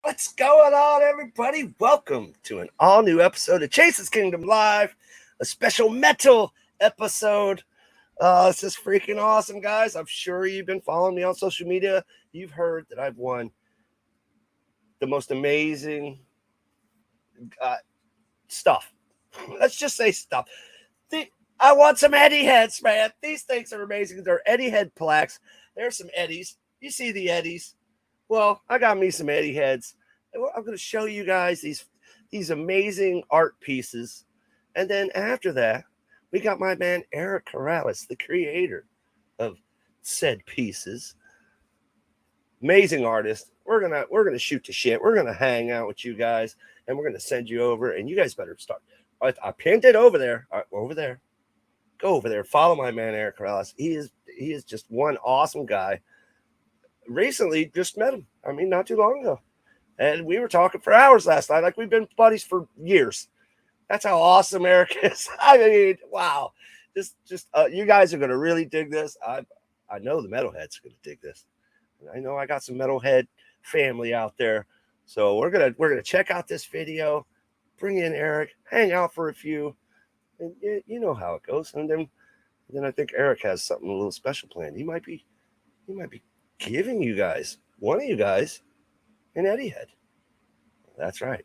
What's going on, everybody? Welcome to an all-new episode of Chase's Kingdom Live, a special metal episode. This is freaking awesome, guys. I'm sure you've been following me on social media. You've heard that I've won the most amazing stuff. Let's just say stuff. I want some Eddie heads, man. These things are amazing. They're Eddie head plaques. There's some Eddies. You see the Eddies. Well, I got me some Eddie heads. I'm going to show you guys these amazing art pieces. And then after that, we got my man Eric Karalis, the creator of said pieces. Amazing artist. We're gonna shoot the shit. We're gonna hang out with you guys, and we're gonna send you over. And you guys better start. I pinned it over there. Over there. Go over there. Follow my man Eric Karalis. He is just one awesome guy. Recently, just met him. I mean, not too long ago, and we were talking for hours last night. Like we've been buddies for years. That's how awesome Eric is. I mean, wow. Just you guys are gonna really dig this. I know the metalheads are gonna dig this. I know I got some metalhead family out there, so we're gonna check out this video, bring in Eric, hang out for a few, and you know how it goes. And then I think Eric has something a little special planned. He might be giving you guys, one of you guys, an Eddie head. That's right.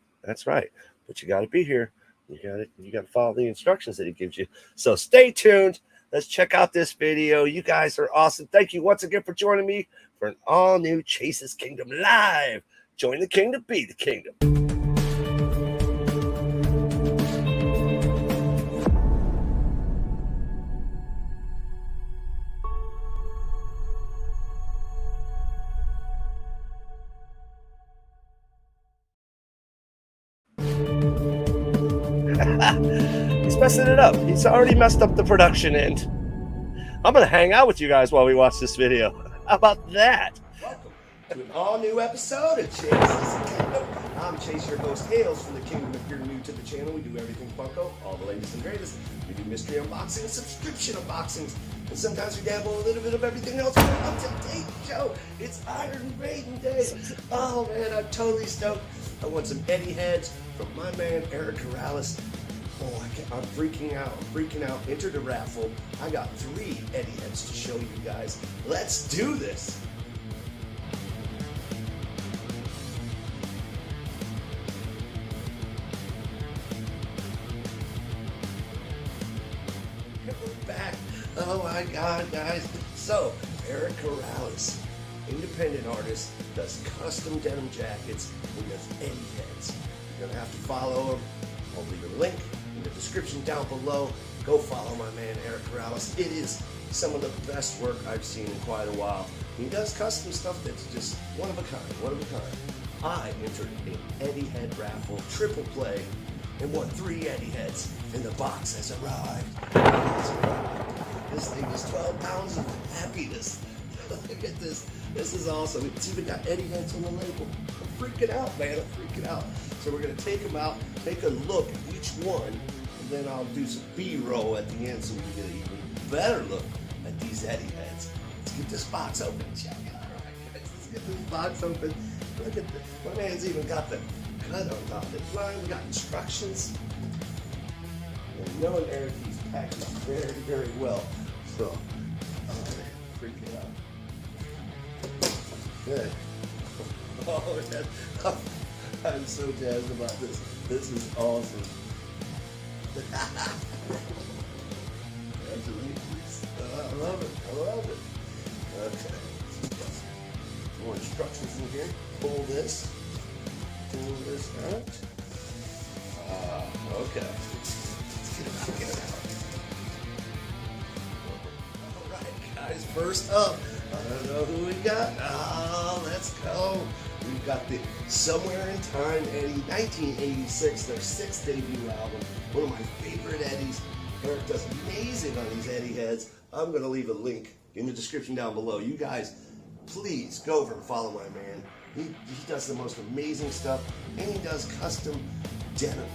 But you got to be here. You got to follow the instructions that he gives you. So stay tuned. Let's check out this video. You guys are awesome. Thank you once again for joining me for an all-new Chase's Kingdom Live. Join the kingdom, be the kingdom. He's messing it up. He's already messed up the production end. I'm going to hang out with you guys while we watch this video. How about that? Welcome to an all-new episode of Chase's Kingdom. I'm Chase, your host, hails from the kingdom. If you're new to the channel, we do everything Funko, all the latest and greatest. We do mystery unboxings, subscription unboxings, and sometimes we dabble a little bit of everything else. We're up to date, Joe. It's Iron Maiden Day. Oh, man, I'm totally stoked. I want some Eddie heads from my man, Eric Karalis. Oh, I'm freaking out. Enter the raffle. I got 3 Eddie heads to show you guys. Let's do this. We're back. Oh my God, guys. So, Eric Karalis, independent artist, does custom denim jackets and does Eddie heads. You're gonna have to follow him. I'll leave a link in the description down below. Go follow my man Eric Karalis. It is some of the best work I've seen in quite a while. He does custom stuff that's just one of a kind. I entered an Eddie head raffle, triple play, and won 3 Eddie heads, and the box has arrived. This thing is 12 pounds of happiness. Look at this. This is awesome. It's even got Eddie heads on the label. I'm freaking out, man. So we're going to take them out, take a look at each one, and then I'll do some B-roll at the end so we get an even better look at these Eddie heads. Let's get this box open. Check it out. All right, guys, let's get this box open. Look at this. My man's even got the cut on top of it. We got instructions. And knowing Eric, he's packaged very, very well. So, freaking out. Good. Oh, man. I'm so jazzed about this. This is awesome. Congratulations. I love it. Okay. More instructions in here. Pull this out. Okay. Let's get it out. All right, guys. First up, I don't know who we got. Let's go. We've got the Somewhere in Time Eddie, 1986, their 6th debut album. One of my favorite Eddies. Eric does amazing on these Eddie heads. I'm going to leave a link in the description down below. You guys, please go over and follow my man. He does the most amazing stuff, and he does custom denim.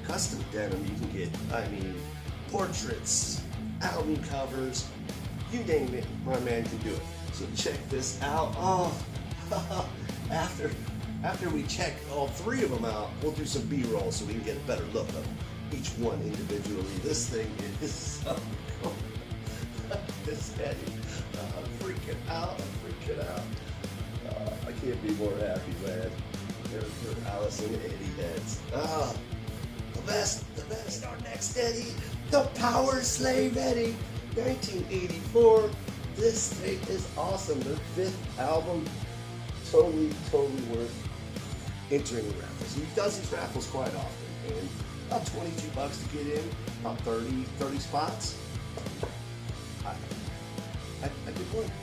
Custom denim you can get, I mean, portraits, album covers, you name it, my man can do it. So check this out. Oh, after After we check all three of them out, we'll do some B-roll so we can get a better look of each one individually. This thing is so cool. This Eddie, I'm freaking out. I can't be more happy, man. Eric Karalis and Eddie heads. The best. Our next Eddie, the Power Slave Eddie, 1984. This thing is awesome. The 5th album, totally worth entering the raffles. He does these raffles quite often, and about $22 to get in, about 30 spots. I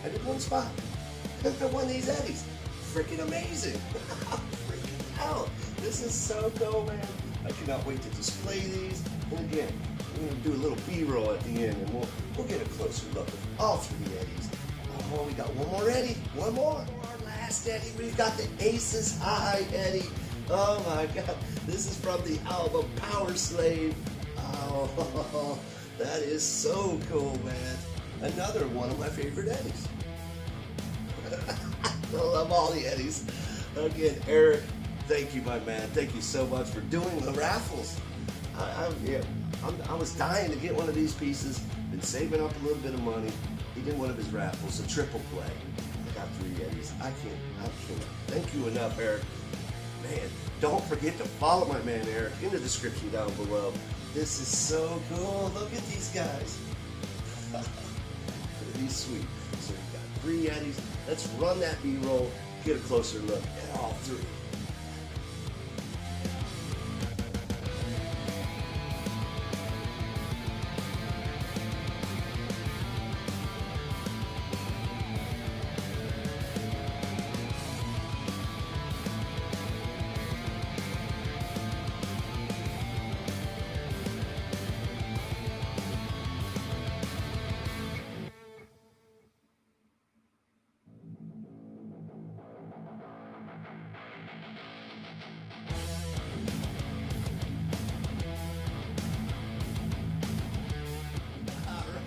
did one spot. I won these Eddies. Freaking amazing. Freaking out. This is so cool, man. I cannot wait to display these. And again, we're going to do a little B-roll at the end, and we'll get a closer look at all 3 Eddies. Oh, we got one more Eddie. One more. Our last Eddie. We've got the Aces High Eddie. Oh my God. This is from the album Power Slave. Oh, that is so cool, man. Another one of my favorite Eddies. I love all the Eddies. Again, Eric, thank you, my man. Thank you so much for doing the raffles. I was dying to get one of these pieces. Been saving up a little bit of money. He did one of his raffles, a triple play. I got 3 Eddies. I can't thank you enough, Eric. Man, don't forget to follow my man Eric in the description down below. This is so cool. Look at these guys. Pretty sweet. So we've got 3 Eddies. Let's run that B-roll, get a closer look at all 3.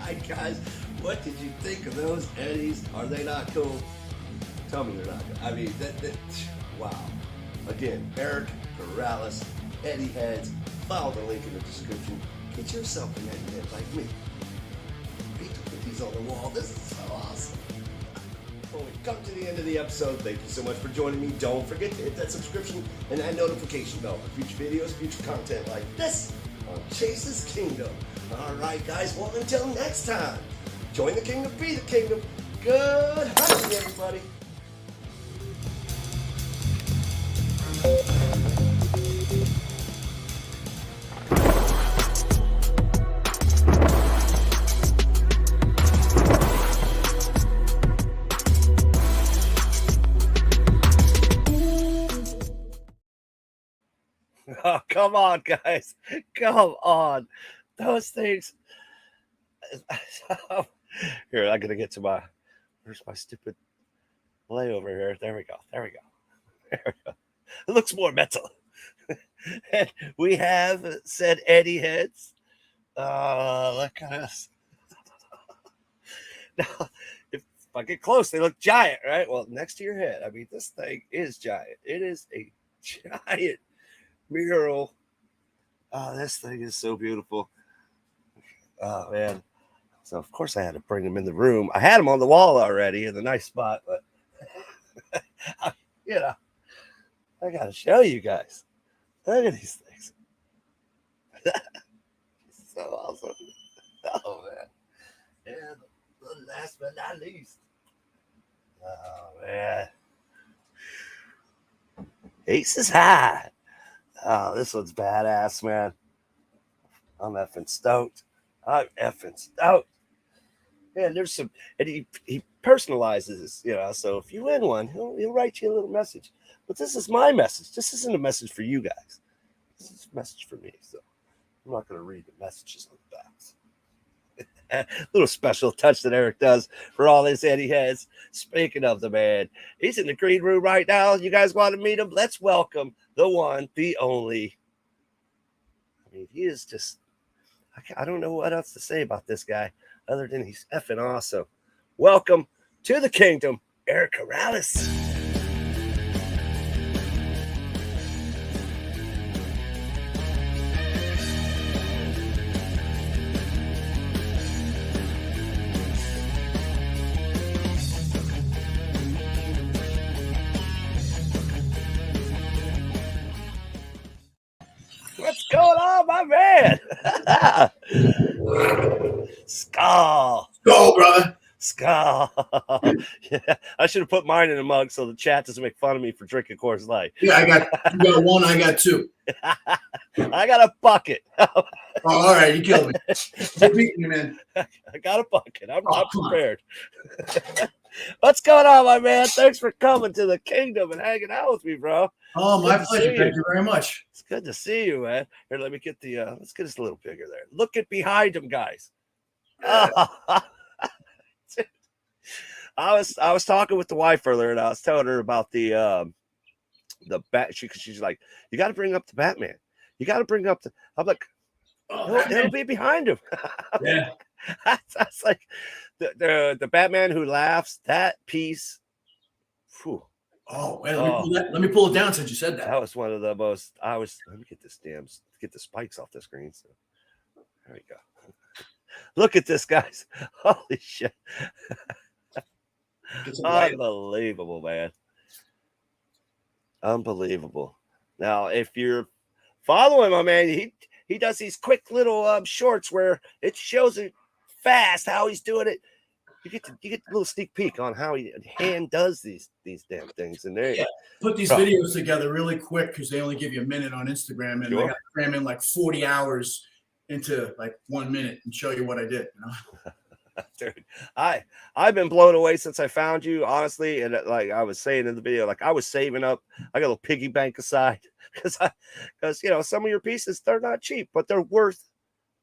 Alright guys, what did you think of those Eddies? Are they not cool? Tell me they're not cool. I mean, wow. Again, Eric Karalis, Eddie Heads. Follow the link in the description. Get yourself an Eddie Head like me. Get to put these on the wall. This is so awesome. Well, we've come to the end of the episode. Thank you so much for joining me. Don't forget to hit that subscription and that notification bell for future videos, future content like this on Chase's Kingdom. Alright guys, well until next time, join the kingdom, be the kingdom. Good hunting, everybody. Oh, come on, guys. Come on. Those things. Here, I gotta get to where's my stupid layover here? There we go. It looks more metal. And we have said Eddie Heads. Look at us. Now, if I get close, they look giant, right? Well, next to your head. I mean, this thing is giant. It is a giant mural. Oh, this thing is so beautiful. Oh man. So of course I had to bring them in the room. I had them on the wall already in a nice spot, but you know, I gotta show you guys. Look at these things. So awesome. Oh man. And last but not least. Oh man. Aces High. Oh, this one's badass, man. I'm effing stoked. Man, there's some, and he personalizes this, you know, so if you win one, he'll write you a little message. But this is my message. This isn't a message for you guys. This is a message for me, so I'm not going to read the messages on the backs. Little special touch that Eric does for all his Eddie Heads. Speaking of the man, he's in the green room right now. You guys want to meet him? Let's welcome the one, the only. I mean, he is just, I don't know what else to say about this guy other than he's effing awesome. Welcome to the kingdom, Eric Karalis. my man. Skull. Go, brother. Skull. Yeah, I should have put mine in a mug so the chat doesn't make fun of me for drinking Coors Light. Yeah, you got one, I got two. I got a bucket. Oh, all right, you killed me. You're beating me, man. I got a bucket. I'm prepared. What's going on, my man? Thanks for coming to the kingdom and hanging out with me, bro. Oh, my pleasure. Thank you very much. It's good to see you, man. Here, let me get the let's get this a little bigger there. Look at behind him, guys. I was talking with the wife earlier, and I was telling her about the bat. She's like, you got to bring up the Batman. You got to bring up the. I'm like, it'll be behind him. Yeah, that's like the Batman who laughs. That piece. Whew. Oh, wait, let me pull it down since you said that. That was one of the most. Let me get the spikes off the screen. So there we go. Look at this, guys. Holy shit. Unbelievable, man. Unbelievable. Now, if you're following my man, he does these quick little shorts where it shows it fast how he's doing it. You get a little sneak peek on how he hand does these damn things. And there, put these videos together really quick because they only give you a minute on Instagram, and they got to cram in like 40 hours into like 1 minute and show you what I did. You know? Dude, I've been blown away since I found you, honestly. And like I was saying in the video, like I was saving up. I got a little piggy bank aside because you know some of your pieces, they're not cheap, but they're worth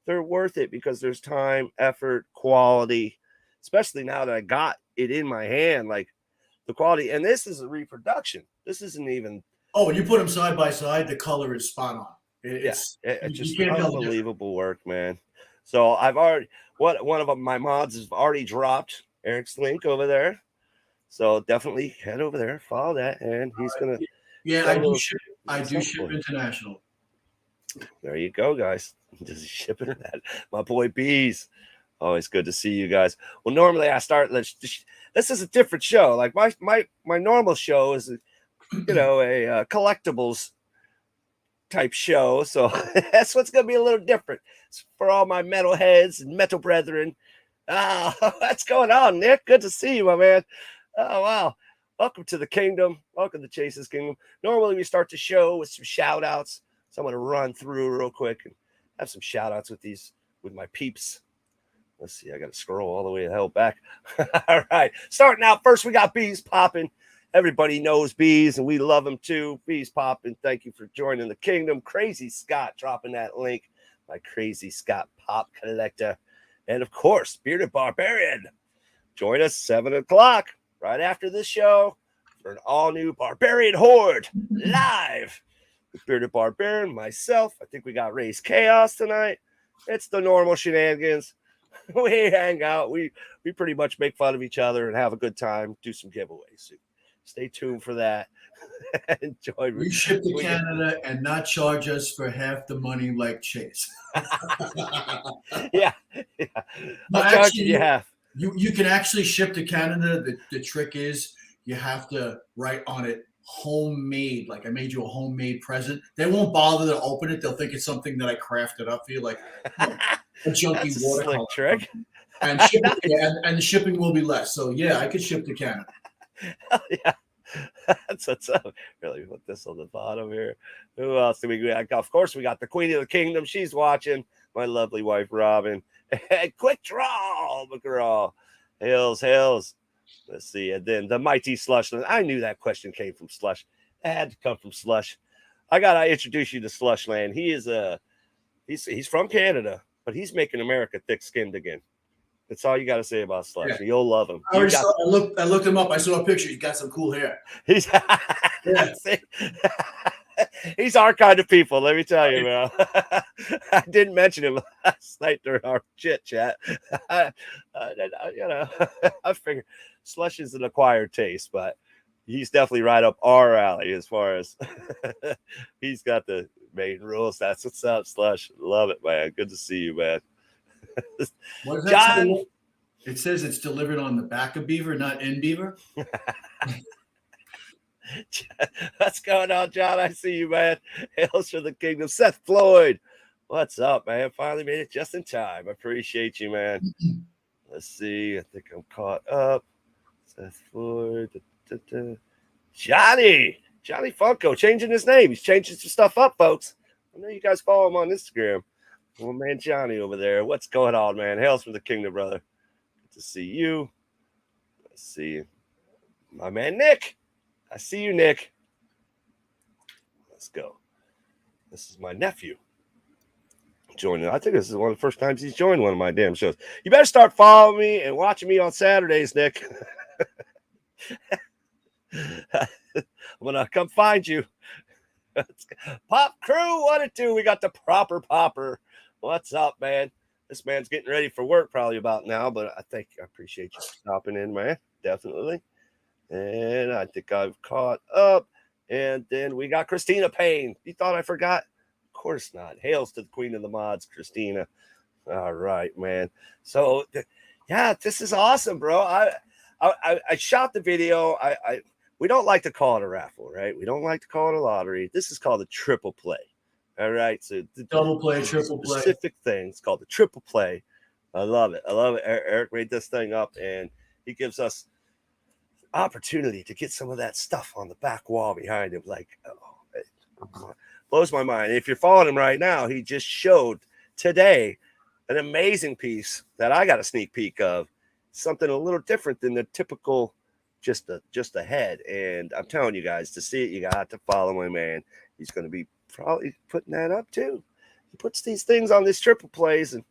it because there's time, effort, quality. Especially now that I got it in my hand, like the quality. And this is a reproduction. This isn't even. Oh, when you put them side by side, the color is spot on. It's just unbelievable work, man. So I've already one of my mods has already dropped Eric's link over there. So definitely head over there, follow that, and he's gonna. Yeah, I do ship international. There you go, guys. Just shipping that. My boy Bees. Always good to see you guys. Well, normally I start. This is a different show. Like my normal show is, you know, a collectibles type show. So that's what's gonna be a little different. It's for all my metal heads and metal brethren. What's going on, Nick? Good to see you, my man. Oh wow. Welcome to the kingdom. Welcome to Chase's Kingdom. Normally we start the show with some shout outs. So I'm gonna run through real quick and have some shout outs with my peeps. Let's see, I got to scroll all the way the hell back. All right, starting out first, we got Bees popping. Everybody knows Bees, and we love him too. Bees popping. Thank you for joining the kingdom. Crazy Scott dropping that link. My Crazy Scott pop collector. And of course, Bearded Barbarian. Join us 7 o'clock right after this show for an all-new Barbarian Horde live with Bearded Barbarian, myself. I think we got Ray's Chaos tonight. It's the normal shenanigans. We hang out. We pretty much make fun of each other and have a good time. Do some giveaways. So stay tuned for that. Enjoy. We ship to Canada and not charge us for half the money like Chase. Yeah. No, actually, you half. You can actually ship to Canada. The trick is you have to write on it homemade. Like I made you a homemade present. They won't bother to open it. They'll think it's something that I crafted up for you, like a junky watercolor trick. And and the shipping will be less. So yeah, I could ship to Canada. Yeah. That's what's up. Really put this on the bottom here. Who else do we got? Of course, we got the Queen of the Kingdom. She's watching. My lovely wife, Robin. Quick draw, McGraw. Hills. Let's see. And then the mighty Slush. I knew that question came from Slush. It had to come from Slush. I gotta introduce you to Slushland. He is he's from Canada, but he's making America thick-skinned again. That's all you got to say about Slush. Yeah. You'll love him. I looked him up. I saw a picture. He's got some cool hair. He's he's our kind of people. Let me tell you, man. I didn't mention him last night during our chit chat. I figured Slush is an acquired taste, but he's definitely right up our alley as far as he's got the Maiden rules. That's what's up, Slush. Love it, man. Good to see you, man. What is that? John, it says it's delivered on the back of beaver, not in beaver. What's going on, John? I see you, man. Hails for the kingdom. Seth Floyd. What's up, man? Finally made it just in time. I appreciate you, man. Let's see. I think I'm caught up. Seth Floyd. Johnny Funko changing his name. He's changing some stuff up, folks. I know you guys follow him on Instagram. Well, man, Johnny over there. What's going on, man? Hails from the kingdom, brother. Good to see you. Let's see. My man, Nick. I see you, Nick. Let's go. This is my nephew joining. I think this is one of the first times he's joined one of my damn shows. You better start following me and watching me on Saturdays, Nick. I'm gonna come find you. Pop crew, what it do? We got the proper popper. What's up, man? This man's getting ready for work probably about now, but I appreciate you stopping in, man. Definitely. And I think I've caught up. And then we got Christina Payne. You thought I forgot? Of course not. Hails to the queen of the mods, Christina. All right, man. So yeah, this is awesome, bro. I shot the video. We don't like to call it a raffle, right? We don't like to call it a lottery. This is called a triple play. All right. So the double play, triple play. Specific thing. It's called the triple play. I love it. I love it. Eric made this thing up, and he gives us opportunity to get some of that stuff on the back wall behind him. Like, it blows my mind. If you're following him right now, he just showed today an amazing piece that I got a sneak peek of. Something a little different than the typical just a head. And I'm telling you guys, to see it, you got to follow my man. He's going to be probably putting that up too. He puts these things on these triple plays, and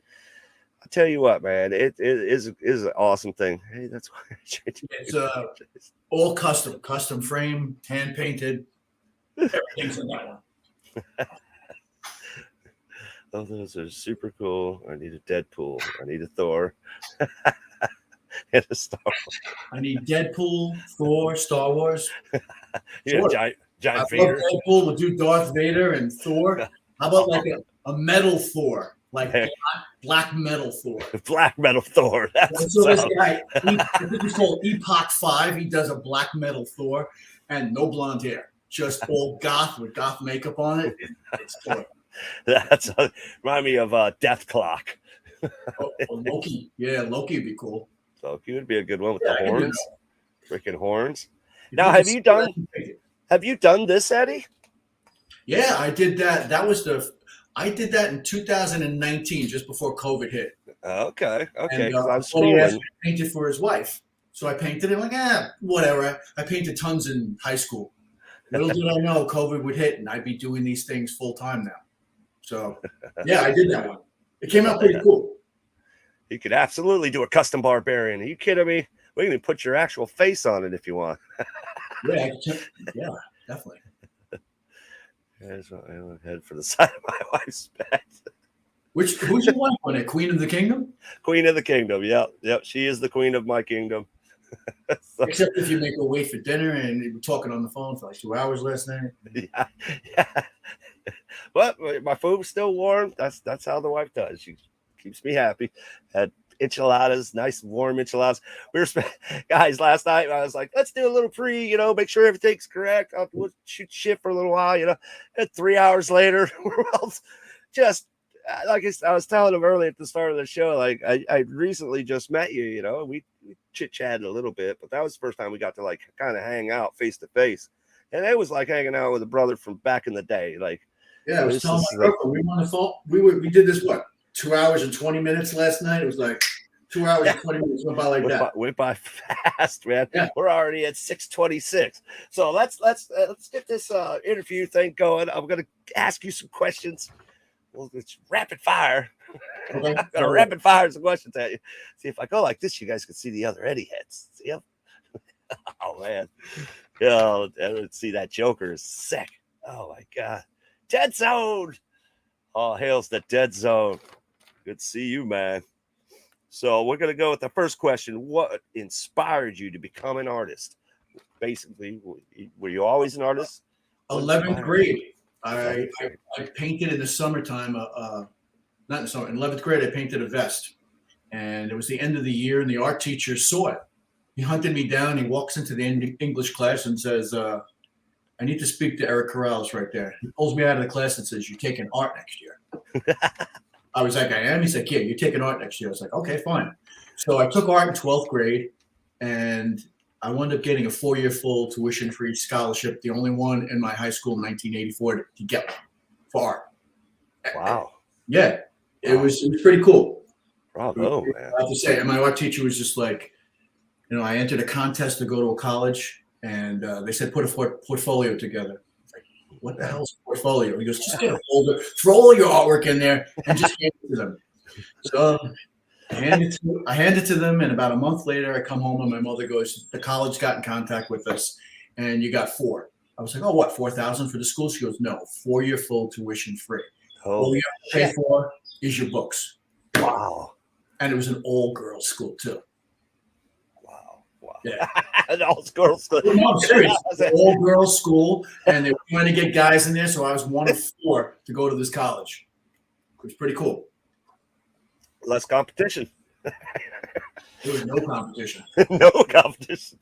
I tell you what, man, it is an awesome thing. Hey, that's why it's all custom frame, hand painted. Everything's in that one. Oh, those are super cool. I need a Deadpool. I need a Thor. And a Star Wars. I need Deadpool, Thor, Star Wars. Yeah, giant Vader. Deadpool will do Darth Vader and Thor. How about like a metal Thor? Like black metal Thor. Black metal Thor. That's so this guy, I think he's called Epoch 5. He does a black metal Thor and no blonde hair. Just all goth with goth makeup on it. It's Thor. That's remind me of Death Clock. Loki. Yeah, Loki would be cool. Loki would be a good one with the horns. Freaking horns. Now, have you done this, Eddie? Yeah, I did that. I did that in 2019, just before COVID hit. Okay. And, I was scrolling. He painted for his wife. So I painted it like, whatever. I painted tons in high school. Little did I know COVID would hit and I'd be doing these things full time now. So yeah, I did that one. It came out pretty cool. You could absolutely do a custom barbarian. Are you kidding me? We can even put your actual face on it if you want. Yeah, definitely. There's my head for the side of my wife's bed. Who's your wife on it? Queen of the Kingdom? Queen of the Kingdom. Yep. She is the queen of my kingdom. So, except if you make her wait for dinner and you were talking on the phone for like 2 hours last night. Yeah. But my food was still warm. That's how the wife does. She keeps me happy. Had enchiladas, nice warm enchiladas. We were guys last night. I was like, let's do a little make sure everything's correct. We'll shoot shit for a little while, And 3 hours later, we're all just like I was telling him early at the start of the show. Like I recently just met you, we chit chatted a little bit, but that was the first time we got to like kind of hang out face to face, and it was like hanging out with a brother from back in the day. Like, yeah, I was telling my girlfriend we want to fall. We did this 2 hours and 20 minutes last night. It was like 2 hours and 20 minutes went by like that. Went by fast, man. Yeah. We're already at 6:26. So let's get this interview thing going. I'm gonna ask you some questions. Well, it's rapid fire. Okay. I'm gonna rapid fire some questions at you. See if I go like this, you guys can see the other Eddie heads. See them? Oh man. See that Joker is sick. Oh my god. Dead Zone. Oh, hails the Dead Zone. Good to see you, man. So we're going to go with the first question. What inspired you to become an artist? Basically, were you always an artist? 11th grade. I painted in the summertime. Not in the summer. In 11th grade, I painted a vest. And it was the end of the year, and the art teacher saw it. He hunted me down. He walks into the English class and says, I need to speak to Eric Karalis right there. He pulls me out of the class and says, you're taking art next year. I was like, I am? He's like, yeah, you're taking art next year. I was like, okay, fine. So I took art in 12th grade, and I wound up getting a 4-year full tuition-free scholarship, the only one in my high school in 1984 to get one for art. Wow. Yeah, it was pretty cool. Bravo, man. I have to say, and my art teacher was just like, I entered a contest to go to a college, and they said, put a portfolio together. Like, what the hell is a portfolio? He goes, just get a folder, throw all your artwork in there, and just hand it to them. So I hand it to them, and about a month later, I come home, and my mother goes, the college got in contact with us, and you got 4. I was like, oh, what, $4,000 for the school? She goes, no, 4-year full tuition free. All you have to pay for is your books. Wow. And it was an all-girls school, too. Yeah, an all-girls school. No, I'm serious. All-girls school, and they were trying to get guys in there, so I was one of 4 to go to this college. It was pretty cool. Less competition. There was no competition. No competition.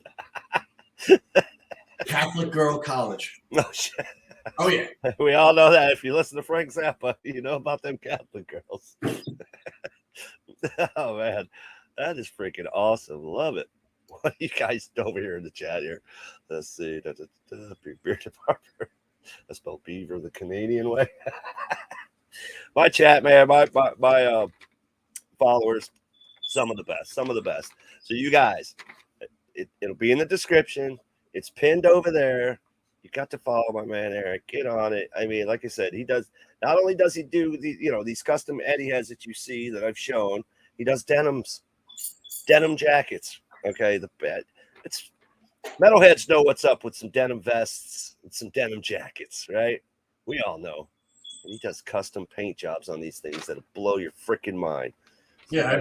Catholic girl college. No shit. Oh yeah. We all know that. If you listen to Frank Zappa, you know about them Catholic girls. Oh man, that is freaking awesome. Love it. What are you guys over here in the chat here? Let's see. Bearded Barber. I spelled beaver the Canadian way. My chat, man, my followers, some of the best. So you guys, it'll be in the description. It's pinned over there. You got to follow my man Eric. Get on it. I mean, like I said, he does. Not only does he do these custom Eddie heads that you see that I've shown, he does denim jackets. Okay, it's metalheads know what's up with some denim vests and some denim jackets, right? We all know. And he does custom paint jobs on these things that'll blow your freaking mind. Yeah,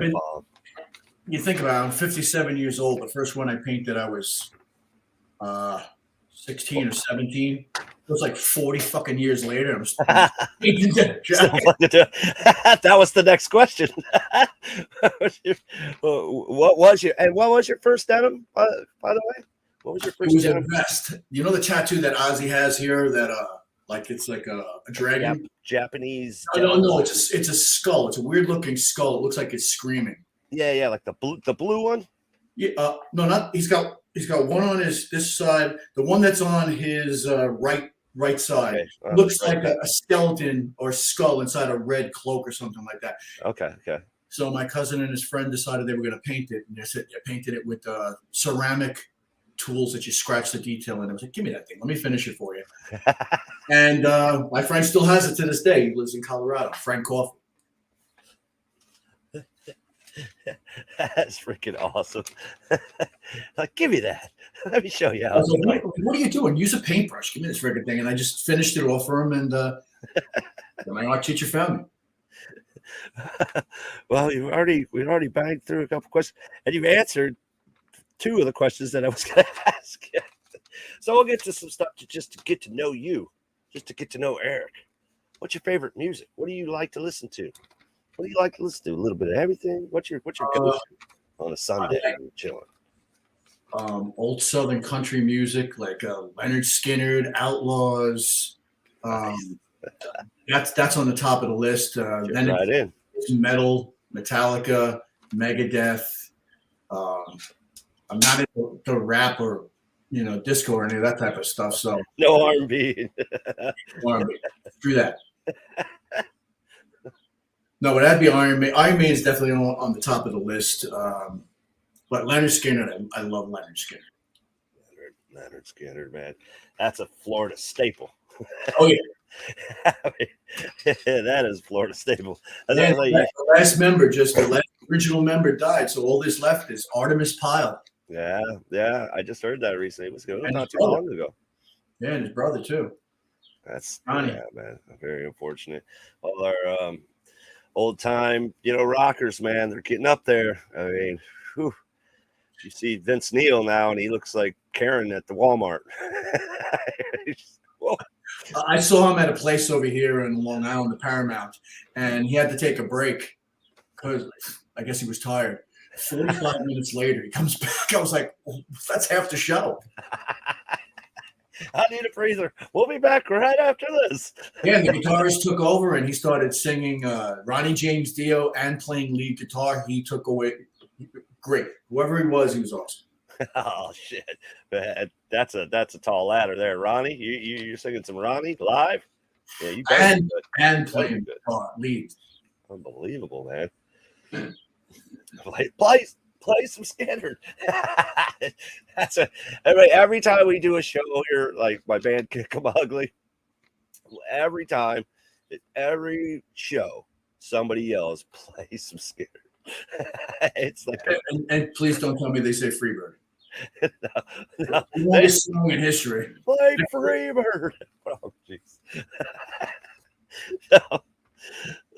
you think about it, I'm 57 years old. The first one I painted, I was 16 or 17. It was like 40 fucking years later. I'm still painting denim jackets. That was the next question. What was your first denim, by the way? What was your first denim? It was a vest. You know the tattoo that Ozzy has here that it's like a dragon? Japanese. No, it's a skull. It's a weird looking skull. It looks like it's screaming. Yeah, like the blue one? Yeah, no, not he's got one on this side. The one that's on his right side looks like a skeleton or skull inside a red cloak or something like that. Okay. So my cousin and his friend decided they were going to paint it, and they painted it with ceramic tools that you scratch the detail in. I was like, give me that thing. Let me finish it for you. And my friend still has it to this day. He lives in Colorado. Frank Coffey. That's freaking awesome. Like, give me that. Let me show you how. Like, what are you doing? Use a paintbrush. Give me this freaking thing. And I just finished it off for him, and my art teacher found me. Well, we've already banged through a couple questions, and you've answered 2 of the questions that I was going to ask you. So we'll get to some stuff just to get to know you, just to get to know Eric. What's your favorite music? What do you like to listen to? What do you like to listen to? A little bit of everything. What's your go-to on a Sunday when you're chilling? Old Southern country music like Leonard Skinner, Outlaws. That's on the top of the list. Then it's metal, Metallica, Megadeth. I'm not into rap or disco or any of that type of stuff. So no R&B. Through that. No, but that'd be Iron Maiden. Iron Maiden is definitely on the top of the list. But Leonard Skinner, I love Leonard Skinner. Leonard Skinner, man, that's a Florida staple. Oh yeah, that is Florida staple. The last original member died, so all that's left is Artemis Pyle. Yeah, I just heard that recently. It was good, not too long ago. Yeah, and his brother too. That's man, very unfortunate. All our old time, rockers, man, they're getting up there. I mean, whew. You see Vince Neil now, and he looks like Karen at the Walmart. I saw him at a place over here in Long Island, the Paramount, and he had to take a break because I guess he was tired. 45 minutes later, he comes back. I was like, well, that's half the show. I need a breather. We'll be back right after this. Yeah, and the guitarist took over and he started singing Ronnie James Dio and playing lead guitar. He took away. Great. Whoever he was awesome. Oh shit, man, that's a tall ladder there, Ronnie. You're singing some Ronnie live? Yeah, you and playing guitar lead. Unbelievable, man. Play some standard. That's every time we do a show here, like my band Kick 'em Ugly. Every time, every show, somebody yells, "Play some standard." It's like, and please don't tell me they say Freebird. No, the longest song in history. Play Freebird. Oh, jeez. No.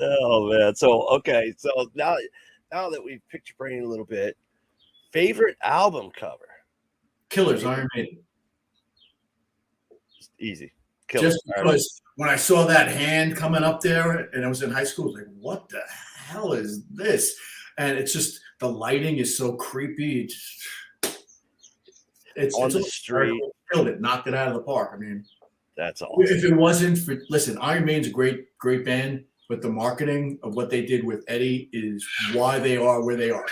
Oh man. So okay. So now that we've picked your brain a little bit, favorite album cover? Killers, Iron Maiden. Just easy. Killers, just because when I saw that hand coming up there, and I was in high school, I was like, "What the hell is this?" And it's just the lighting is so creepy. It's on the street. Killed it, knocked it out of the park. I mean, that's awesome. If it wasn't for Iron Maiden's a great band, but the marketing of what they did with Eddie is why they are where they are.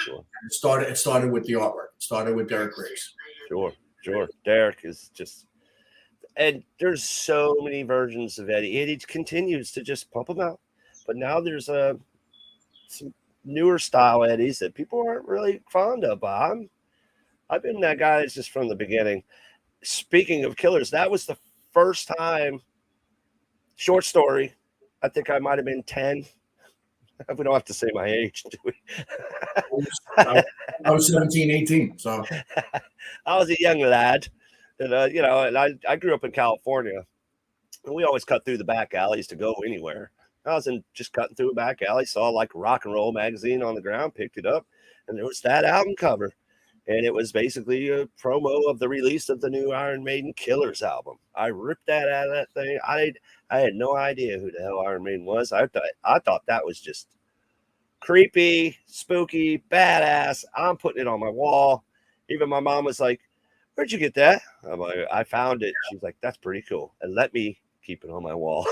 Sure. It started with the artwork. It started with Derek Grace. Sure. Derek is just, and there's so many versions of Eddie. Eddie continues to just pump them out, but now there's some newer style Eddies that people aren't really fond of. I've been that guy that's just from the beginning. Speaking of Killers, that was the first time. Short story. I think I might have been 10. We don't have to say my age, do we? I was 17, 18. So I was a young lad. And, and I grew up in California. And we always cut through the back alleys to go anywhere. I was just cutting through a back alley, saw like Rock and Roll magazine on the ground, picked it up, and there was that album cover. And it was basically a promo of the release of the new Iron Maiden Killers album. I ripped that out of that thing. I had no idea who the hell Iron Maiden was. I thought that was just creepy, spooky, badass. I'm putting it on my wall. Even my mom was like, "Where'd you get that?" I'm like, "I found it." She's like, "That's pretty cool." And let me keep it on my wall.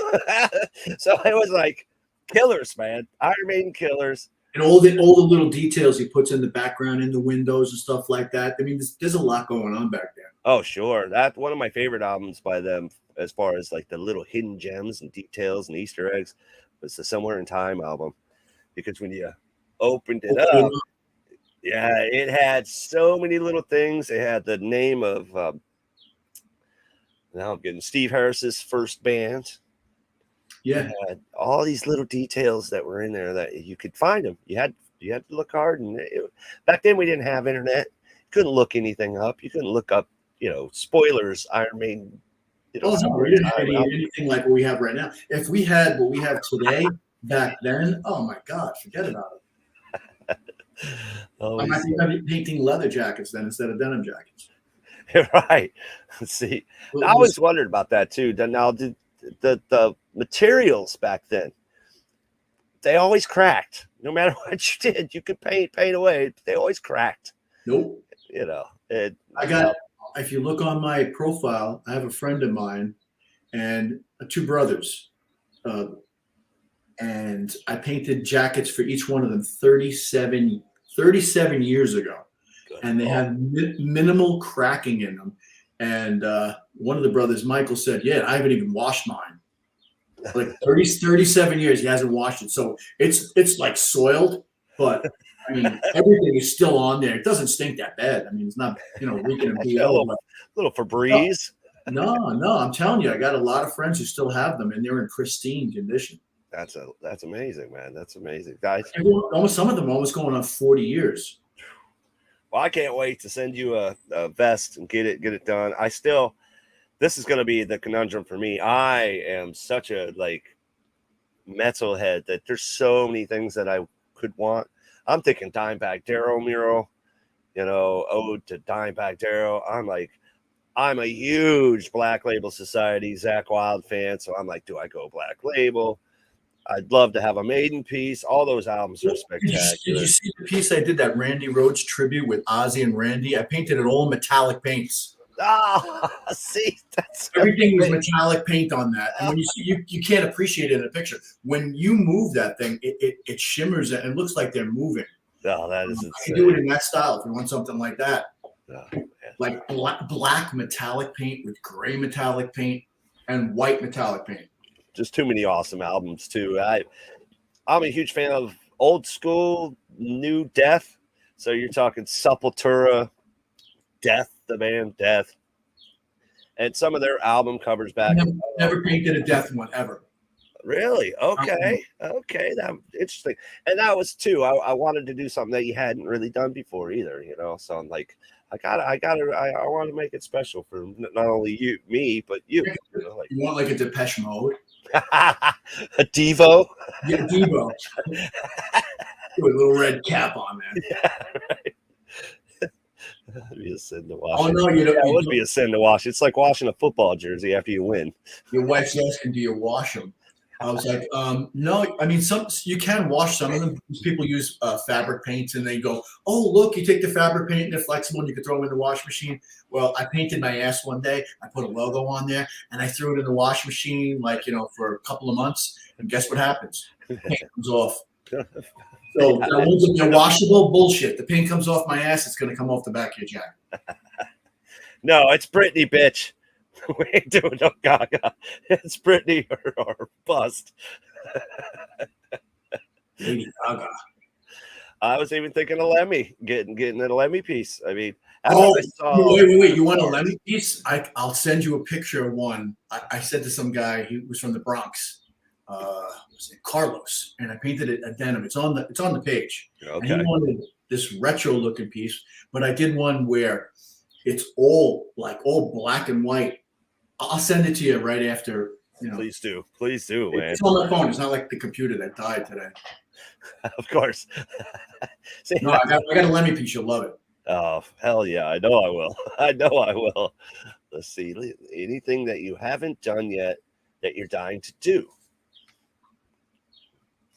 So it was like Killers, man. Iron Maiden Killers. And all the little details he puts in the background, in the windows and stuff like that. I mean, there's a lot going on back there. Oh, sure. That's one of my favorite albums by them, as far as like the little hidden gems and details and Easter eggs, was the Somewhere in Time album. Because when you opened it up, yeah, it had so many little things. It had the name of, now I'm getting Steve Harris's first band. Yeah, all these little details that were in there that you could find them. You had to look hard, and back then we didn't have internet. You couldn't look anything up. You couldn't look up, spoilers. Iron Maiden. We didn't have anything like what we have right now. If we had what we have today back then, oh my God, forget about it. I might be painting leather jackets then instead of denim jackets. Right. See, I always wondered about that too. Now, did the materials back then, they always cracked. No matter what you did, you could paint away. They always cracked. Nope. If you look on my profile, I have a friend of mine and two brothers. And I painted jackets for each one of them 37 years ago. Good. And they have minimal cracking in them. And one of the brothers, Michael, said, "Yeah, I haven't even washed mine. Like 37 years, he hasn't washed it. So it's like soiled, but I mean, everything is still on there. It doesn't stink that bad. I mean, it's not, leaking and a little Febreze. No, I'm telling you, I got a lot of friends who still have them, and they're in pristine condition. That's amazing, man. That's amazing, guys. Some of them almost going on 40 years. Well, I can't wait to send you a vest and get it done. This is going to be the conundrum for me. I am such a metalhead that there's so many things that I could want. I'm thinking Dimebag Darrell mural, ode to Dimebag Darrell. I'm a huge Black Label Society Zakk Wylde fan, so I'm like, do I go Black Label? I'd love to have a Maiden piece. All those albums are spectacular. Did you see the piece I did, that Randy Rhoads tribute with Ozzy and Randy? I painted it all in metallic paints. Oh, see, that's Everything was metallic paint on that, and when you see, you can't appreciate it in a picture. When you move that thing, it shimmers and it looks like they're moving. Oh, that is I insane. can do it in that style if you want something like that. Oh, like black metallic paint with gray metallic paint and white metallic paint. Just too many awesome albums too. I'm a huge fan of old school, new Death. So you're talking Sepultura, Death, the band Death, and some of their album covers back. Never painted a Death one ever. Really? Okay. Okay. That interesting. And that was too. I wanted to do something that you hadn't really done before either, you know. So I'm like, I want to make it special for not only me, but you. You know, like, you want like a Depeche Mode? a Devo? Yeah, Devo. With a little red cap on there. Yeah, right. That'd be a sin to wash. Oh no, you don't. That would be a sin to wash. It's like washing a football jersey after you win. Your wife's asking, "Do you wash them?" I was like, no. I mean, some you can wash some of them. People use fabric paints, and they go, "Oh, look, you take the fabric paint and they're flexible, and you can throw them in the washing machine." Well, I painted my ass one day. I put a logo on there, and I threw it in the washing machine, like for a couple of months. And guess what happens? The paint comes off. So they're washable bullshit. The paint comes off my ass. It's going to come off the back of your jacket. No, it's Britney, bitch. We ain't doing no Gaga. It's Britney or bust. Lady Gaga. I was even thinking of Lemmy, getting a Lemmy piece. I mean, wait. You want a Lemmy piece? I'll send you a picture of one. I said to some guy, he was from the Bronx, Carlos, and I painted it a denim. It's on the page. Okay. And he wanted this retro looking piece, but I did one where it's all black and white. I'll send it to you right after. Please do, man. It's on my phone. It's not like the computer that died today. Of course. See, no, I got a Lemmy piece. You'll love it. Oh, hell yeah. I know I will. I know I will. Let's see. Anything that you haven't done yet that you're dying to do?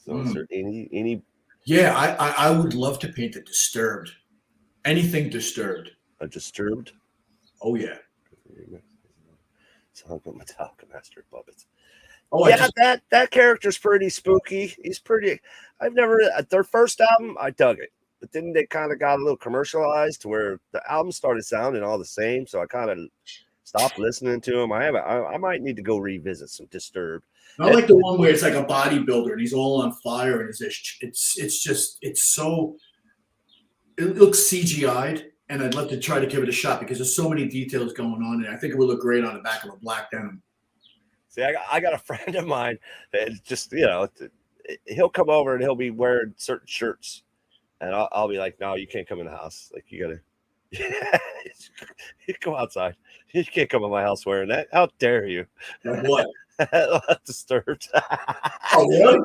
So is there any? Yeah, I would love to paint the Disturbed. Anything Disturbed. A Disturbed? Oh, yeah. Metallica Master Puppets. Oh, yeah, that character's pretty spooky. He's pretty. Their first album, I dug it, but then they kind of got a little commercialized to where the album started sounding all the same. So I kind of stopped listening to him. I might need to go revisit some Disturbed. I like the one where it's like a bodybuilder and he's all on fire and it looks CGI'd. And I'd love to try to give it a shot because there's so many details going on, and I think it would look great on the back of a black denim. See, I got a friend of mine that just, he'll come over and he'll be wearing certain shirts, and I'll be like, no, you can't come in the house. Like, you go outside. You can't come in my house wearing that. How dare you? Like what? Disturbed. Oh, really?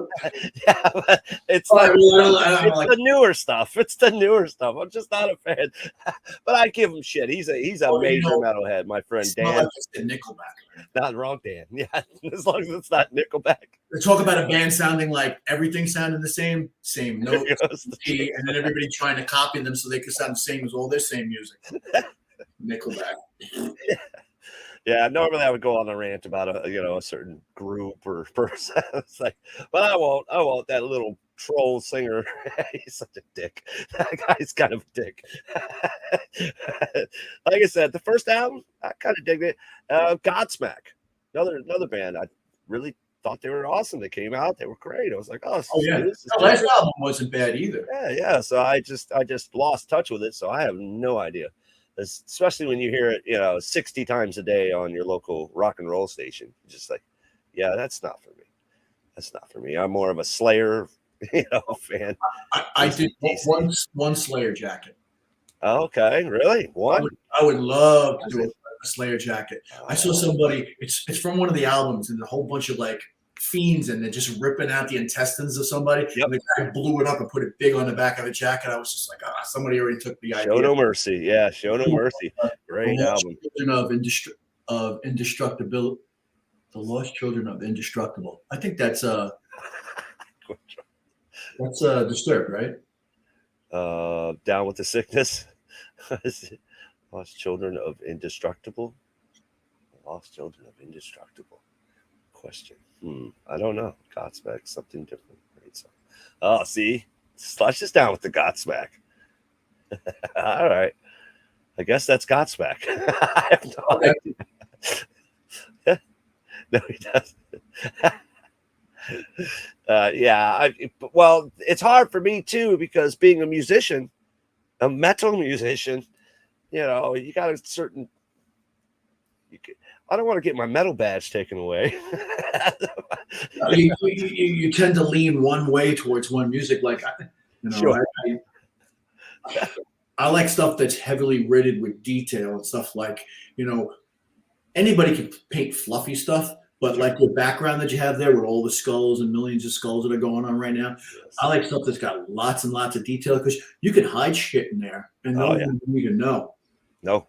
Yeah, but it's the newer stuff. It's the newer stuff. I'm just not a fan, but I give him shit. He's a major metalhead, my friend Dan. Like it's the Nickelback. Not wrong, Dan. Yeah, as long as it's not Nickelback. They talk about a band sounding like everything sounded the same notes, and then everybody trying to copy them so they could sound the same as all their same music. Nickelback. Yeah, normally I would go on a rant about a certain group or person. It's like, but I won't. That little troll singer, he's such a dick. That guy's kind of a dick. Like I said, the first album, I kind of digged it. Godsmack, another band. I really thought they were awesome. They came out, they were great. I was like, oh yeah, the last album wasn't bad either. Yeah. So I just lost touch with it. So I have no idea. Especially when you hear it, 60 times a day on your local rock and roll station. Just like, yeah, that's not for me. That's not for me. I'm more of a Slayer, fan. I did one Slayer jacket. Okay, really? One? I would love to do a Slayer jacket. I saw somebody. It's from one of the albums, and a whole bunch of like fiends, and they're just ripping out the intestines of somebody. Yep. And the guy blew it up and put it big on the back of the jacket. I was just like, somebody already took the idea. Show No Mercy. Yeah, Show No Mercy. Great album. Of Indestructible. The Lost Children of Indestructible. I think that's Disturbed, right? Down with the Sickness. Lost Children of Indestructible. Lost Children of Indestructible. Question. I don't know. Godsmack, something different. Great song. Oh, see? Slush is down with the Godsmack. All right. I guess that's Godsmack. I have no idea. No, he doesn't. Yeah. Well, it's hard for me, too, because being a musician, a metal musician, you know, you got a certain... I don't want to get my metal badge taken away. You tend to lean one way towards one music. Like, you know, Sure. I like stuff that's heavily written with detail and stuff like, you know, anybody can paint fluffy stuff, but like the background that you have there with all the skulls and millions of skulls that are going on right now, yes. I like stuff that's got lots and lots of detail because you can hide shit in there and no one will even know. No.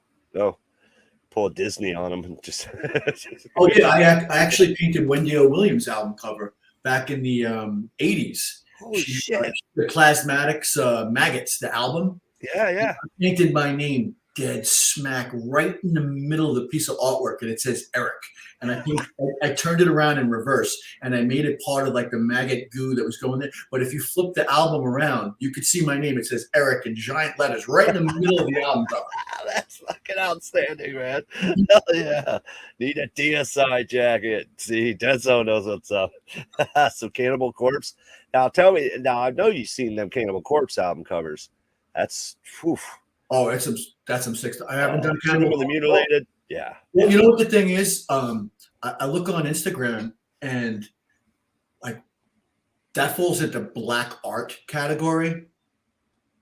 Pull Disney on them and just. Oh yeah, I actually painted Wendy O. Williams' album cover back in the 80s. Holy shit! The Plasmatics Maggots, the album. Yeah. I painted my name dead smack right in the middle of the piece of artwork, and it says Eric. And I turned it around in reverse, and I made it part of like the maggot goo that was going there. But if you flip the album around, you could see my name. It says Eric in giant letters right in the middle of the album cover. That's fucking outstanding, man. Hell yeah. Need a DSI jacket. See, Denso knows what's up. Some Cannibal Corpse. Now tell me, I know you've seen them Cannibal Corpse album covers. That's oh, that's some sick stuff. I haven't done Cannibal Mutilated. Yeah. Well, you know what the thing is? I look on Instagram and like that falls into black art category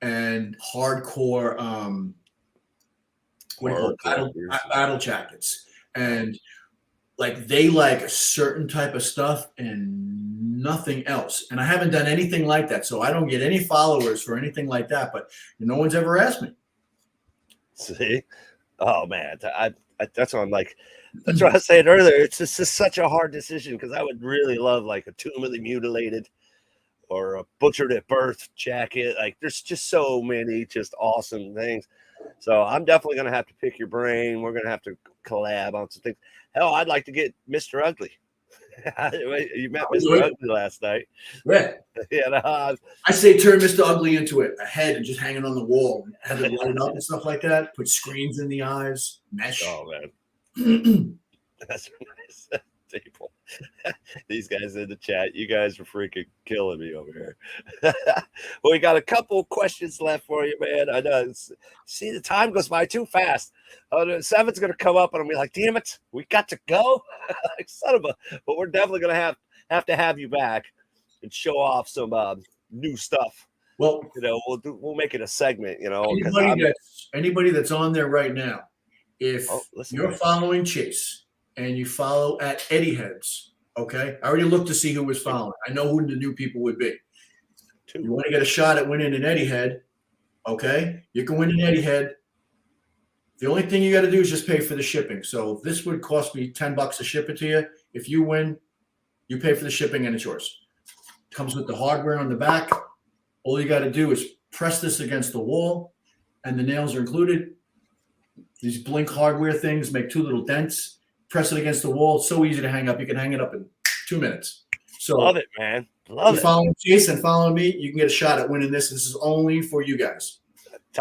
and hardcore battle jackets. And like they like a certain type of stuff and nothing else. And I haven't done anything like that. So I don't get any followers for anything like that, but no one's ever asked me. See? Oh man, that's what I'm like. That's what I was saying earlier. It's just such a hard decision because I would really love like a Tomb of the Mutilated or a Butchered at Birth jacket. Like there's just so many just awesome things. So I'm definitely gonna have to pick your brain. We're gonna have to collab on some things. Hell, I'd like to get Mr. Ugly. You met Mr. Ugly last night. Yeah. I say turn Mr. Ugly into a head and just hang it on the wall and have it light up and stuff like that. Put screens in the eyes, mesh. Oh man. That's nice. People. These guys in the chat, you guys are freaking killing me over here. Well, we got a couple questions left for you, man. I know. See, the time goes by too fast. 7's gonna come up, and I'm like, damn it, we got to go. Like, son of a. But we're definitely gonna have to have you back and show off some new stuff. Well, you know, we'll make it a segment. You know, anybody that's on there right now, if you're following Chase. And you follow at Eddie Heads, okay? I already looked to see who was following. I know who the new people would be. You want to get a shot at winning an Eddie Head, okay? You can win an Eddie Head. The only thing you got to do is just pay for the shipping. So this would cost me $10 to ship it to you. If you win, you pay for the shipping and it's yours. Comes with the hardware on the back. All you got to do is press this against the wall, and the nails are included. These Blink hardware things make 2 little dents. Press it against the wall. It's so easy to hang up. You can hang it up in 2 minutes. So love it, man. Love it. Following Jason, following me, you can get a shot at winning this. This is only for you guys.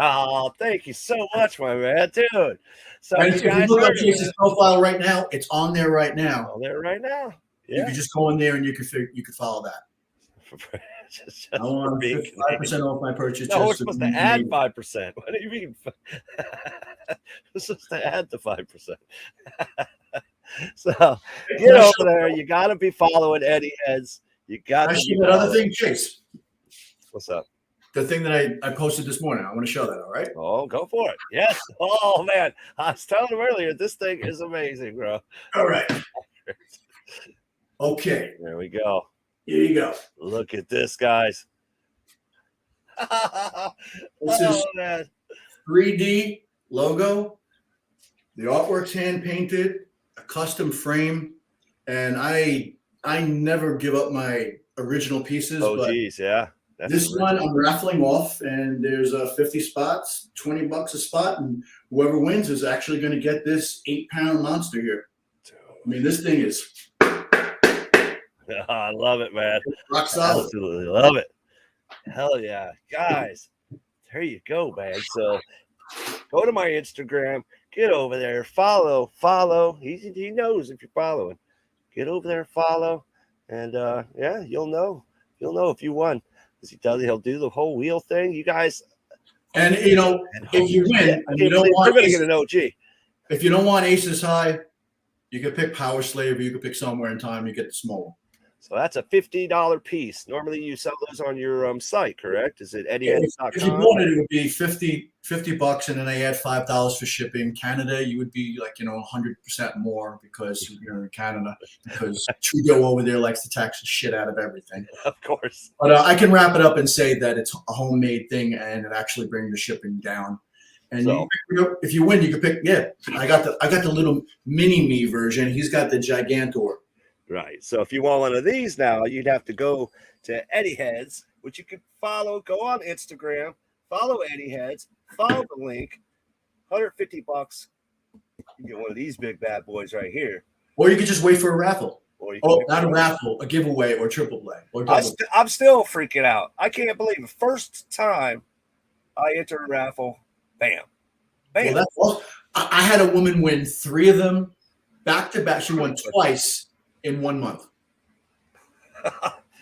Oh, thank you so much, my man, dude. So if you look at Jason's profile right now, it's on there right now. On there right now. Yeah. You can just go in there and you can follow that. I want 5% off my purchase. No, we're supposed to add 5%. What do you mean? We're supposed to add the 5%. So get over there. You got to be following Eddie Heads. You got to. That other thing, Chase. What's up? The thing that I posted this morning. I want to show that. All right. Oh, go for it. Yes. Oh man, I was telling him earlier. This thing is amazing, bro. All right. Okay. There we go. Here you go. Look at this, guys. This is 3D logo. The artwork's hand painted, a custom frame, and I never give up my original pieces. Oh, geez, yeah. This one I'm raffling off, and there's 50 spots, $20 a spot, and whoever wins is actually going to get this 8-pound monster here. I mean, this thing is. I love it, man. Rock solid. Absolutely love it. Hell yeah, guys. There you go, man. So go to my Instagram, get over there, follow. He knows if you're following. Get over there, follow, and yeah, you'll know if you won. Because he'll do the whole wheel thing. You guys, and if you win, and you don't want get an OG. If you don't want Aces High, you can pick Power Slave, or you can pick Somewhere in Time. You get the small one. So that's a $50 piece. Normally you sell those on your site, correct? Is it eddieheads.com? If you wanted, it would be $50, and then they add $5 for shipping. Canada, you would be like 100% more because you're in Canada. Because Trudeau over there likes to tax the shit out of everything. Of course. But I can wrap it up and say that it's a homemade thing, and it actually brings the shipping down. And so, if you win, you can pick. Yeah, I got the little mini me version. He's got the Gigantor. Right. So if you want one of these now, you'd have to go to Eddie Heads, which you can follow. Go on Instagram, follow Eddie Heads, follow the link. $150. You can get one of these big bad boys right here. Or you could just wait for a raffle. Not a raffle, a giveaway, or triple play. I'm still freaking out. I can't believe the first time I enter a raffle, bam. Well, that's awesome. I had a woman win 3 of them back to back. She won twice in 1 month.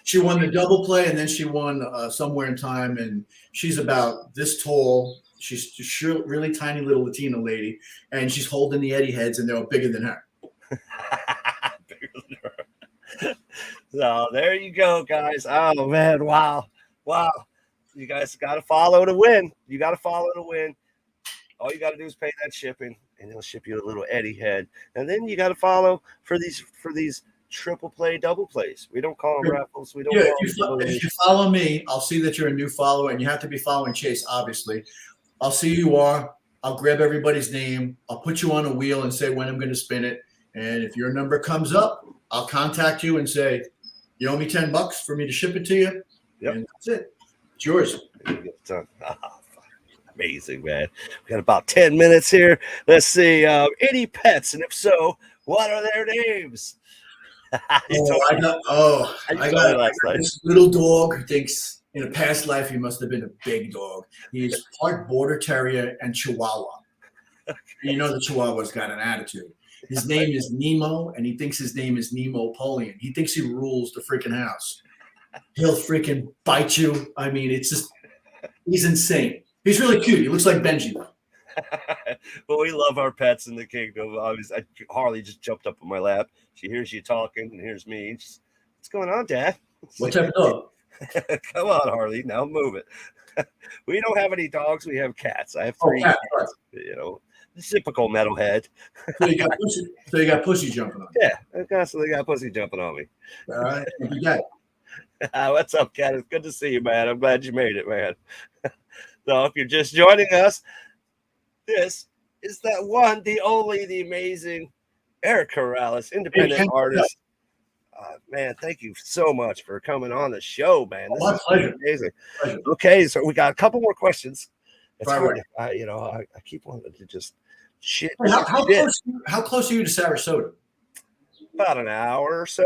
She won the double play, and then she won Somewhere in Time, and she's about this tall. She's just really tiny little Latina lady, and she's holding the Eddie Heads, and they're bigger than her. Bigger than her. So there you go, guys. Oh man, wow. You guys got to follow to win. All you got to do is pay that shipping, and he'll ship you a little Eddie head. And then you got to follow for these triple play, double plays. We don't call them raffles. We don't. Yeah, if you follow me, I'll see that you're a new follower, and you have to be following Chase, obviously. I'll see who you are. I'll grab everybody's name. I'll put you on a wheel and say when I'm going to spin it. And if your number comes up, I'll contact you and say, you owe me $10 for me to ship it to you. Yep. And that's it. It's yours. Amazing, man. We got about 10 minutes here. Let's see. Any pets? And if so, what are their names? I got this little dog who thinks in a past life he must have been a big dog. He's part Border Terrier and Chihuahua. Okay. You know the Chihuahua's got an attitude. His name is Nemo, and he thinks his name is Nemo-Polian. He thinks he rules the freaking house. He'll freaking bite you. I mean, it's just, he's insane. He's really cute. He looks like Benji, though. Well, we love our pets in the kingdom. Harley just jumped up on my lap. She hears you talking and hears me. What's going on, Dad? What type of dog? Come on, Harley. Now move it. We don't have any dogs. We have cats. I have 3 cats. Right. Typical metalhead. So you got pussy jumping on me. Yeah, I constantly got pussy jumping on me. All right. You got it. What's up, Cat? It's good to see you, man. I'm glad you made it, man. So if you're just joining us, this is that one, the only, the amazing Eric Karalis, independent artist. Man, thank you so much for coming on the show, man. This is amazing. Pleasure. Okay, so we got a couple more questions. It's hard. I keep wanting to just shit. How close are you to Sarasota? About an hour or so.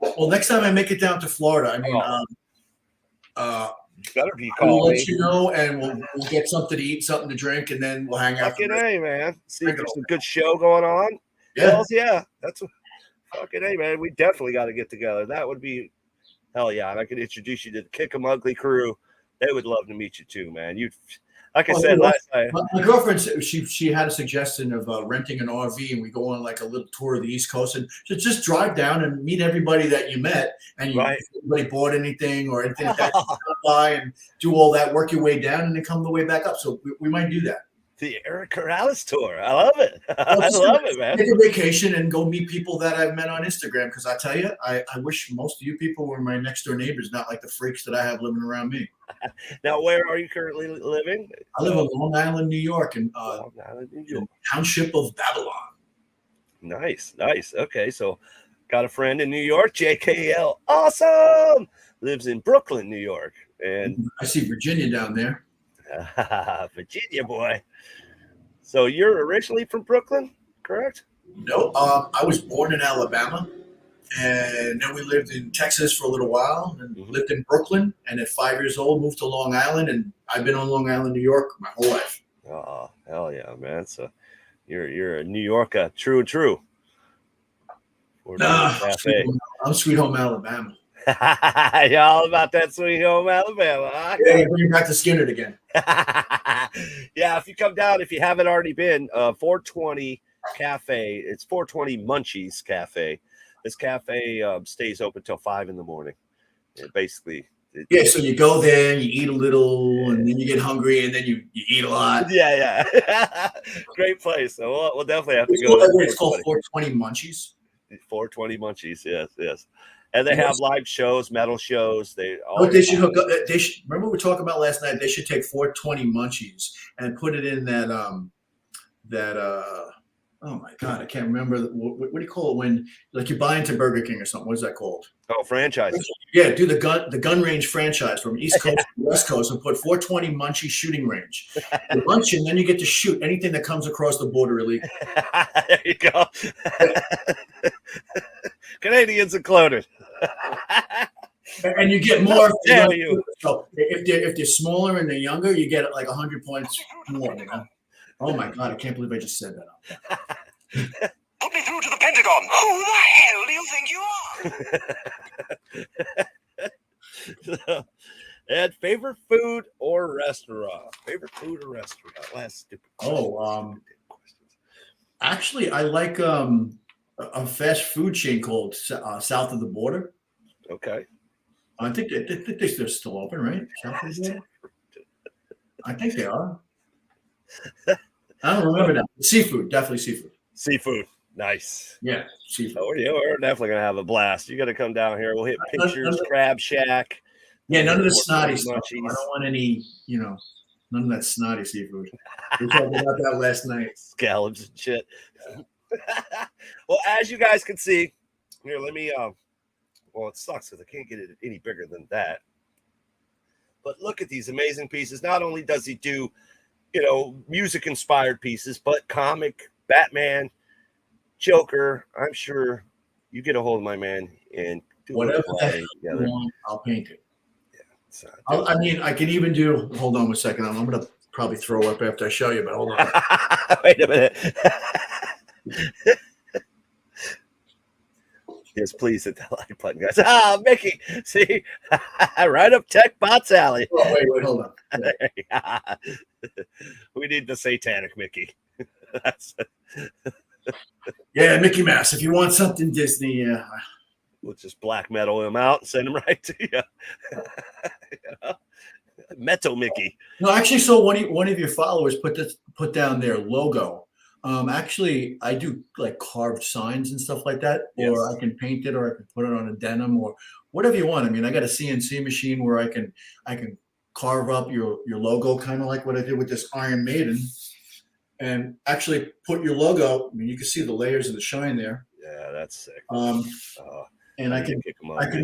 Well, next time I make it down to Florida, I mean, better be calling. I'll let you know, and we'll get something to eat, something to drink, and then we'll hang out. Fucking A, man. See if there's some good show going on. Yeah. Hells yeah. That's fucking A, man. We definitely got to get together. That would be hell yeah. And I could introduce you to the Kick 'em Ugly crew. They would love to meet you too, man. Like I said last night. My girlfriend, she had a suggestion of renting an RV, and we go on like a little tour of the East Coast, and just drive down and meet everybody that you met, and if anybody bought anything or anything like that, stop by and do all that, work your way down, and then come the way back up. So we might do that. The Eric Karalis tour. I love it. I love it, man. Take a vacation and go meet people that I've met on Instagram. Because I tell you, I wish most of you people were my next door neighbors, not like the freaks that I have living around me. Now, where are you currently living? I live in Long Island, New York, and township of Babylon. Nice. Okay, so Got a friend in New York, JKL. Awesome. Lives in Brooklyn, New York. And I see Virginia down there. Virginia boy. So you're originally from Brooklyn, correct? No, I was born in Alabama, and then we lived in Texas for a little while, and lived in Brooklyn. And at 5 years old, moved to Long Island, and I've been on Long Island, New York, my whole life. Oh, hell yeah, man! So you're a New Yorker, true and true. Nah, I'm Sweet Home Alabama. You're all about that Sweet Home Alabama. Huh? Yeah, bring back the Skinner again. Yeah, if you come down, if you haven't already been, 420 Cafe. It's 420 Munchies Cafe. This cafe stays open till 5 in the morning. Basically. Yeah, so you go there, you eat a little, and then you get hungry, and then you eat a lot. Yeah. Great place. So we'll definitely have to go. It's called 420 Munchies. 420 Munchies, yes. And they have live shows, metal shows. They should hook up. They should, remember we were talking about last night. They should take 420 Munchies and put it in that oh my God, I can't remember what do you call it when like you buy into Burger King or something. What is that called? Oh, franchise. Yeah, do the gun range franchise from East Coast to West Coast and put 420 Munchie shooting range. You lunch and then you get to shoot anything that comes across the border illegally. There you go. Canadians included. And you get more. So if they're smaller and they're younger, you get like 100 points more. You know? Oh my God, I can't believe I just said that. Put me through to the Pentagon. Who the hell do you think you are? And favorite food or restaurant? Last stupid question. Actually, I like a fast food chain called South of the Border. Okay. I think they're still open, right? South of the Border? I think they are. I don't remember now. Seafood, definitely seafood. Seafood, nice. Yeah, seafood. Oh, yeah, we're definitely gonna have a blast. You got to come down here. We'll hit Pictures, Crab Shack. Yeah, none of the snotty stuff. I don't want any, none of that snotty seafood. We talked about that last night. Scallops and shit. Well, as you guys can see, here, let me. Well, it sucks because I can't get it any bigger than that. But look at these amazing pieces. Not only does he do, music-inspired pieces, but comic, Batman, Joker. I'm sure you get a hold of my man and do whatever you want, I'll paint it. Yeah. I can even do. Hold on 1 second. I'm going to probably throw up after I show you, but hold on. Wait a minute. Yes, please hit that like button, guys. Mickey, see, right up Tech Bots alley. Oh, wait, hold on. We need the satanic Mickey. Yeah, Mickey Mouse. If you want something Disney, we'll just black metal him out and send him right to you. Metal Mickey. No, I actually saw one of your followers put down their logo. Actually, I do like carved signs and stuff like that, or I can paint it, or I can put it on a denim, or whatever you want. I mean, I got a CNC machine where I can carve up your logo, kind of like what I did with this Iron Maiden, and actually put your logo. I mean, you can see the layers of the shine there. Yeah, that's sick. And I can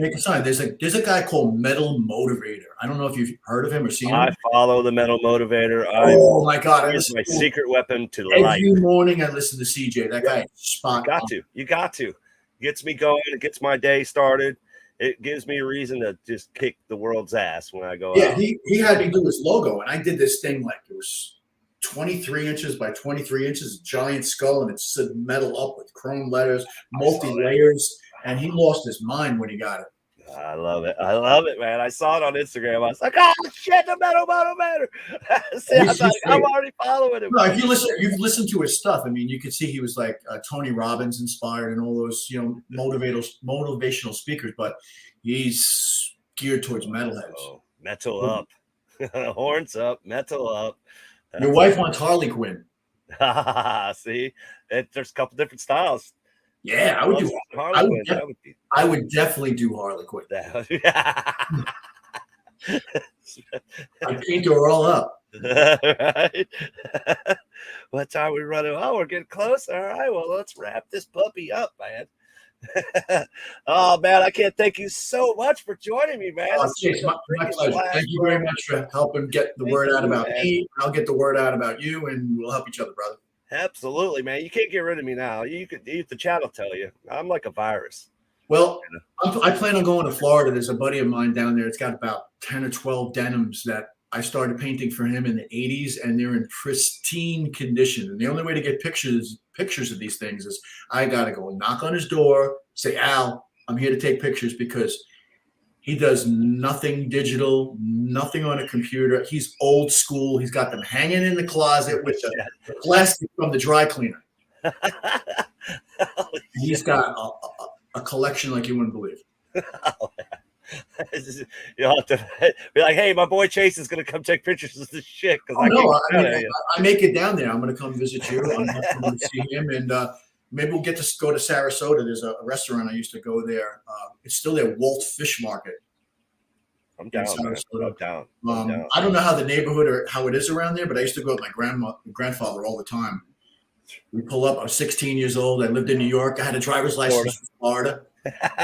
make a sign. There's a guy called Metal Motivator. I don't know if you've heard of him or seen him. I follow the Metal Motivator. Oh my God! It's my secret weapon to the light. Every morning I listen to CJ. That guy is spot on. You got to. Gets me going. It gets my day started. It gives me a reason to just kick the world's ass when I go out. Yeah, he had me do his logo, and I did this thing like it was 23 inches by 23 inches, giant skull, and it said metal up with chrome letters, multi-layers. And he lost his mind when he got it. I love it, man. I saw it on Instagram. I was like, "Oh shit, the Metal Motivator!" I'm already following him. No, if you've listened to his stuff. I mean, you could see he was like Tony Robbins inspired and all those, motivational speakers. But he's geared towards metalheads. Oh, metal up, horns up, metal up. Your wife wants Harley Quinn. See, there's a couple different styles. Yeah, I would do Harley Quinn. I would definitely do Harley Quinn. I'd paint her all up. Right? What time are we running? Oh, we're getting close. All right, well, let's wrap this puppy up, man. Oh man, I can't thank you so much for joining me, man. Oh, This has it's been a my freaking pleasure. blast, Thank you bro. very much for helping get the Thank word out you, about man. me. I'll get the word out about you, and we'll help each other, brother. Absolutely, man. You can't get rid of me now. The chat will tell you. I'm like a virus. Well, I plan on going to Florida. There's a buddy of mine down there. It's got about 10 or 12 denims that I started painting for him in the 80s, and they're in pristine condition. And the only way to get pictures of these things is I got to go knock on his door, say, Al, I'm here to take pictures, because he does nothing digital, nothing on a computer. He's old school. He's got them hanging in the closet with the plastic from the dry cleaner. He's got a collection like you wouldn't believe. You'll have to be like, hey, my boy Chase is going to come take pictures of this shit. I make it down there. I'm going to come visit you. I'm going to see him, and maybe we'll get to go to Sarasota. There's a restaurant I used to go there. It's still there, Walt Fish Market. I'm down, man. I'm down. I don't know how the neighborhood or how it is around there, but I used to go with my grandfather all the time. We pull up. I was 16 years old. I lived in New York. I had a driver's license from Florida.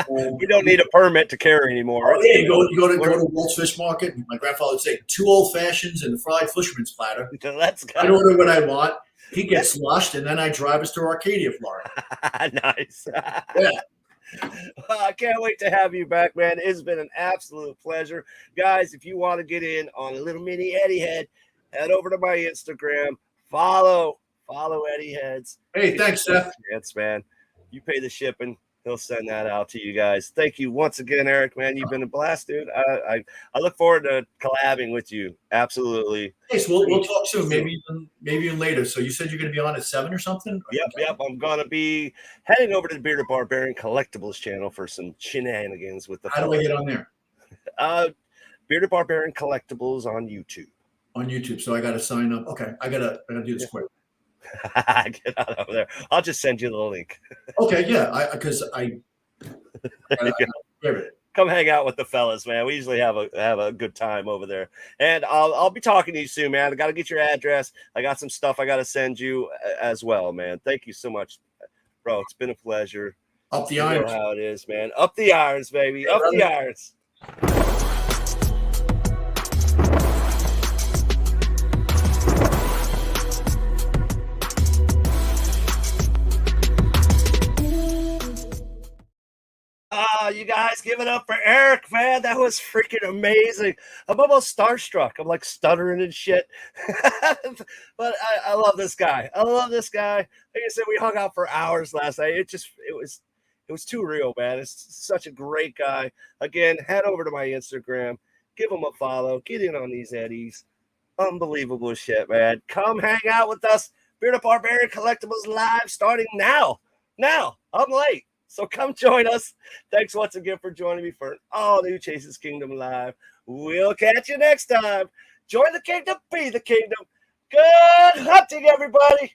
You don't need a permit to carry anymore. Oh, yeah, you go to Walt's Fish Market. My grandfather would say 2 old fashions and a fried fisherman's platter. Let's go. I order what I want. He gets sloshed, and then I drive us to Arcadia, Florida. Nice. Yeah. Well, I can't wait to have you back, man. It's been an absolute pleasure. Guys, if you want to get in on a little mini Eddie Head, head over to my Instagram. Follow Eddie Heads. Hey, thanks, Seth. Chance, man. You pay the shipping. He'll send that out to you guys. Thank you once again, Eric, man. You've been a blast, dude. I look forward to collabing with you. Absolutely. Hey, so we'll talk soon, maybe even later. So you said you're going to be on at 7 or something? Yep. I'm going to be heading over to the Bearded Barbarian Collectibles channel for some shenanigans with the How do I get on there? Bearded Barbarian Collectibles on YouTube. On YouTube. So I got to sign up. Okay. I gotta do this quick. Get out over there. I'll just send you the link. Okay, yeah, because I come hang out with the fellas, man. We usually have a good time over there, and I'll be talking to you soon, man. I got to get your address. I got some stuff I got to send you as well, man. Thank you so much, bro. It's been a pleasure. Up the irons. You know how it is, man. Up the irons, baby. Yeah, up brother. The irons. You guys give it up for Eric, man. That was freaking amazing. I'm almost starstruck. I'm like stuttering and shit. But I love this guy. Like I said, we hung out for hours last night. It was too real, man. It's such a great guy. Again, head over to my Instagram, give him a follow, get in on these Eddies. Unbelievable shit, man. Come hang out with us. Bearded Barbarian Collectibles live starting now. I'm late. So come join us. Thanks once again for joining me for an all-new Chase's Kingdom Live. We'll catch you next time. Join the kingdom, be the kingdom. Good hunting, everybody.